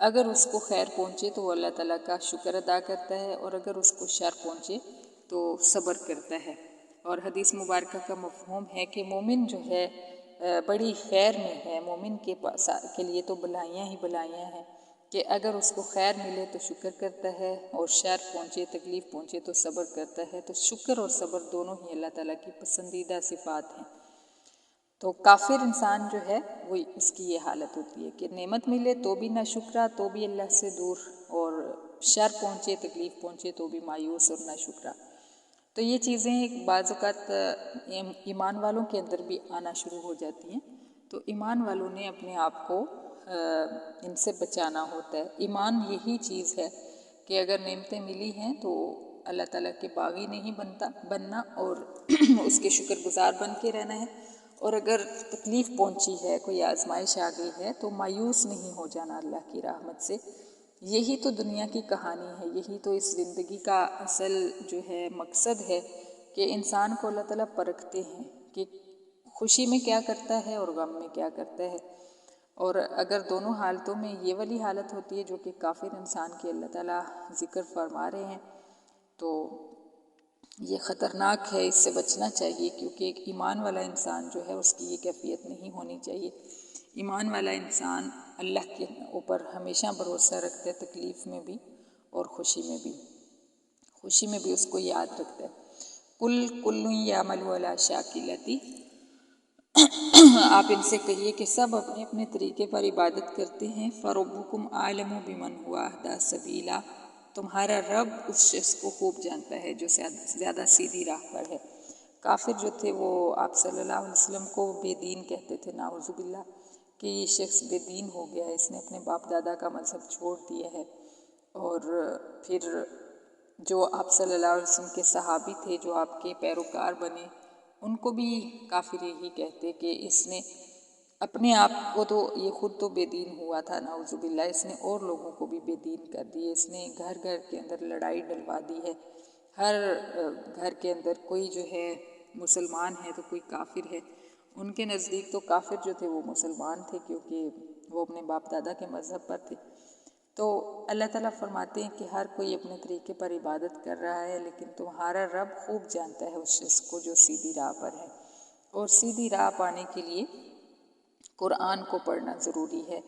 اگر اس کو خیر پہنچے تو وہ اللہ تعالیٰ کا شکر ادا کرتا ہے، اور اگر اس کو شر پہنچے تو صبر کرتا ہے۔ اور حدیث مبارکہ کا مفہوم ہے کہ مومن جو ہے بڑی خیر میں ہے، مومن کے لیے تو بلائیاں ہی بلائیاں ہیں کہ اگر اس کو خیر ملے تو شکر کرتا ہے، اور شر پہنچے، تکلیف پہنچے تو صبر کرتا ہے۔ تو شکر اور صبر دونوں ہی اللہ تعالیٰ کی پسندیدہ صفات ہیں۔ تو کافر انسان جو ہے وہ اس کی یہ حالت ہوتی ہے کہ نعمت ملے تو بھی نہ شکرا، تو بھی اللہ سے دور، اور شر پہنچے، تکلیف پہنچے تو بھی مایوس اور نہ شکرا۔ تو یہ چیزیں بعض اوقات ایمان والوں کے اندر بھی آنا شروع ہو جاتی ہیں۔ تو ایمان والوں نے اپنے آپ کو ان سے بچانا ہوتا ہے۔ ایمان یہی چیز ہے کہ اگر نعمتیں ملی ہیں تو اللہ تعالیٰ کے باغی نہیں بننا اور اس کے شکر گزار بن کے رہنا ہے، اور اگر تکلیف پہنچی ہے، کوئی آزمائش آ گئی ہے تو مایوس نہیں ہو جانا اللہ کی رحمت سے۔ یہی تو دنیا کی کہانی ہے، یہی تو اس زندگی کا اصل جو ہے مقصد ہے کہ انسان کو اللہ تعالیٰ پرکھتے ہیں کہ خوشی میں کیا کرتا ہے اور غم میں کیا کرتا ہے۔ اور اگر دونوں حالتوں میں یہ والی حالت ہوتی ہے جو کہ کافر انسان کی اللہ تعالیٰ ذکر فرما رہے ہیں، تو یہ خطرناک ہے، اس سے بچنا چاہیے، کیونکہ ایک ایمان والا انسان جو ہے اس کی یہ کیفیت نہیں ہونی چاہیے۔ ایمان والا انسان اللہ کے اوپر ہمیشہ بھروسہ رکھتا ہے، تکلیف میں بھی اور خوشی میں بھی۔ خوشی میں بھی اس کو یاد رکھتا ہے۔ کل یعمل علی شاکلتی، آپ ان سے کہیے کہ سب اپنے اپنے طریقے پر عبادت کرتے ہیں۔ فربکم اعلم بمن هو اہدی سبیلا، تمہارا رب اس شخص کو خوب جانتا ہے جو زیادہ سیدھی راہ پر ہے۔ کافر جو تھے وہ آپ صلی اللہ علیہ وسلم کو بے دین کہتے تھے، نعوذ باللہ، کہ یہ شخص بے دین ہو گیا ہے، اس نے اپنے باپ دادا کا مذہب چھوڑ دیا ہے۔ اور پھر جو آپ صلی اللہ علیہ وسلم کے صحابی تھے، جو آپ کے پیروکار بنے، ان کو بھی کافر یہی کہتے کہ اس نے اپنے آپ کو تو، یہ خود تو بے دین ہوا تھا، نعوذ باللہ، اس نے اور لوگوں کو بھی بے دین کر دی، اس نے گھر گھر کے اندر لڑائی ڈلوا دی ہے، ہر گھر کے اندر کوئی جو ہے مسلمان ہے تو کوئی کافر ہے۔ ان کے نزدیک تو کافر جو تھے وہ مسلمان تھے، کیونکہ وہ اپنے باپ دادا کے مذہب پر تھے۔ تو اللہ تعالیٰ فرماتے ہیں کہ ہر کوئی اپنے طریقے پر عبادت کر رہا ہے، لیکن تمہارا رب خوب جانتا ہے اس شخص کو جو سیدھی راہ پر ہے۔ اور سیدھی راہ پانے کے لیے قرآن کو پڑھنا ضروری ہے،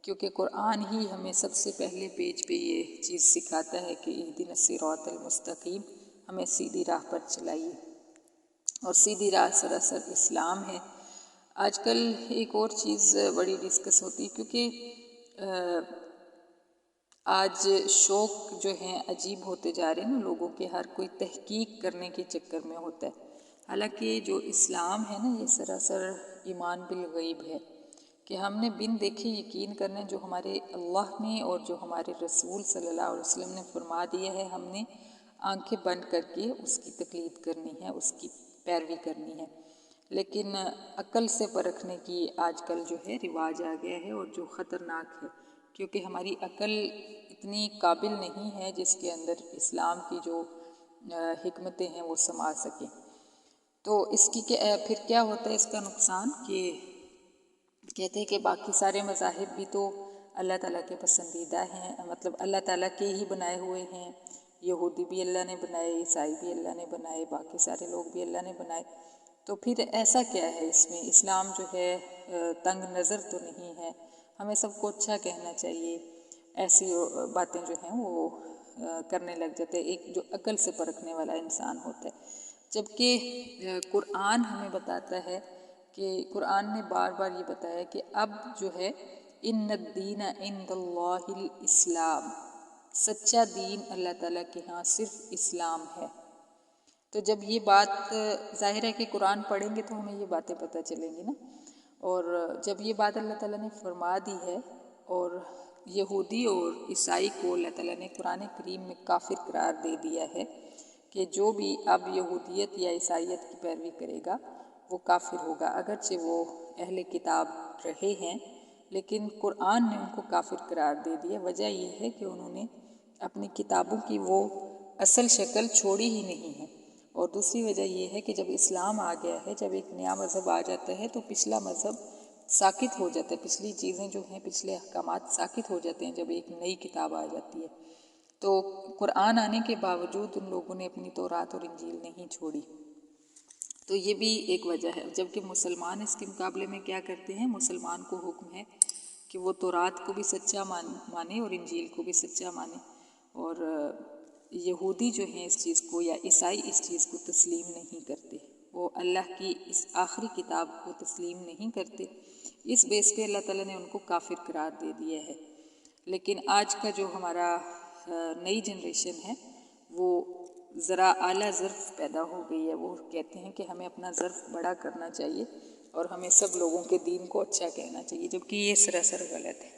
کیونکہ قرآن ہی ہمیں سب سے پہلے پیج پہ یہ چیز سکھاتا ہے کہ اہدنا الصراط المستقیم، ہمیں سیدھی راہ پر چلائیے۔ اور سیدھی راہ سراسر اسلام ہے۔ آج کل ایک اور چیز بڑی ڈسکس ہوتی ہے، کیونکہ آج شوق جو ہیں عجیب ہوتے جا رہے ہیں نا لوگوں کے، ہر کوئی تحقیق کرنے کے چکر میں ہوتا ہے۔ حالانکہ جو اسلام ہے نا، یہ سراسر ایمان بالغیب ہے، کہ ہم نے بن دیکھے یقین کرنا، جو ہمارے اللہ نے اور جو ہمارے رسول صلی اللہ علیہ وسلم نے فرما دیا ہے، ہم نے آنکھیں بند کر کے اس کی تقلید کرنی ہے، اس کی پیروی کرنی ہے۔ لیکن عقل سے پرکھنے کی آج کل جو ہے رواج آ گیا ہے، اور جو خطرناک ہے، کیونکہ ہماری عقل اتنی قابل نہیں ہے جس کے اندر اسلام کی جو حکمتیں ہیں وہ سما سکیں۔ تو اس کی پھر کیا ہوتا ہے اس کا نقصان، کہ کہتے ہیں کہ باقی سارے مذاہب بھی تو اللہ تعالیٰ کے پسندیدہ ہیں، مطلب اللہ تعالیٰ کے ہی بنائے ہوئے ہیں، یہودی بھی اللہ نے بنائے، عیسائی بھی اللہ نے بنائے، باقی سارے لوگ بھی اللہ نے بنائے، تو پھر ایسا کیا ہے اس میں؟ اسلام جو ہے تنگ نظر تو نہیں ہے، ہمیں سب کو اچھا کہنا چاہیے، ایسی باتیں جو ہیں وہ کرنے لگ جاتے ہیں ایک جو عقل سے پرکھنے والا انسان ہوتا ہے۔ جبکہ قرآن ہمیں بتاتا ہے کہ قرآن نے بار بار یہ بتایا کہ اب جو ہے ان الدین عند اللہ الاسلام، سچا دین اللہ تعالیٰ کے ہاں صرف اسلام ہے۔ تو جب یہ بات ظاہر ہے کہ قرآن پڑھیں گے تو ہمیں یہ باتیں پتہ چلیں گی نا، اور جب یہ بات اللہ تعالیٰ نے فرما دی ہے، اور یہودی اور عیسائی کو اللہ تعالیٰ نے قرآن کریم میں کافر قرار دے دیا ہے کہ جو بھی اب یہودیت یا عیسائیت کی پیروی کرے گا وہ کافر ہوگا، اگرچہ وہ اہل کتاب رہے ہیں، لیکن قرآن نے ان کو کافر قرار دے دیا۔ وجہ یہ ہے کہ انہوں نے اپنی کتابوں کی وہ اصل شکل چھوڑی ہی نہیں ہے، اور دوسری وجہ یہ ہے کہ جب اسلام آ گیا ہے، جب ایک نیا مذہب آ جاتا ہے تو پچھلا مذہب ساکت ہو جاتا ہے، پچھلی چیزیں جو ہیں، پچھلے احکامات ساکت ہو جاتے ہیں جب ایک نئی کتاب آ جاتی ہے۔ تو قرآن آنے کے باوجود ان لوگوں نے اپنی تورات اور انجیل نہیں چھوڑی، تو یہ بھی ایک وجہ ہے۔ جبکہ مسلمان اس کے مقابلے میں کیا کرتے ہیں، مسلمان کو حکم ہے کہ وہ تورات کو بھی سچا مانے اور انجیل کو بھی سچا مانے، اور یہودی جو ہیں اس چیز کو، یا عیسائی اس چیز کو تسلیم نہیں کرتے، وہ اللہ کی اس آخری کتاب کو تسلیم نہیں کرتے۔ اس بیس پہ اللہ تعالیٰ نے ان کو کافر قرار دے دیا ہے۔ لیکن آج کا جو ہمارا نئی جنریشن ہے وہ ذرا اعلیٰ ظرف پیدا ہو گئی ہے، وہ کہتے ہیں کہ ہمیں اپنا ظرف بڑا کرنا چاہیے اور ہمیں سب لوگوں کے دین کو اچھا کہنا چاہیے، جبکہ یہ سراسر غلط ہے۔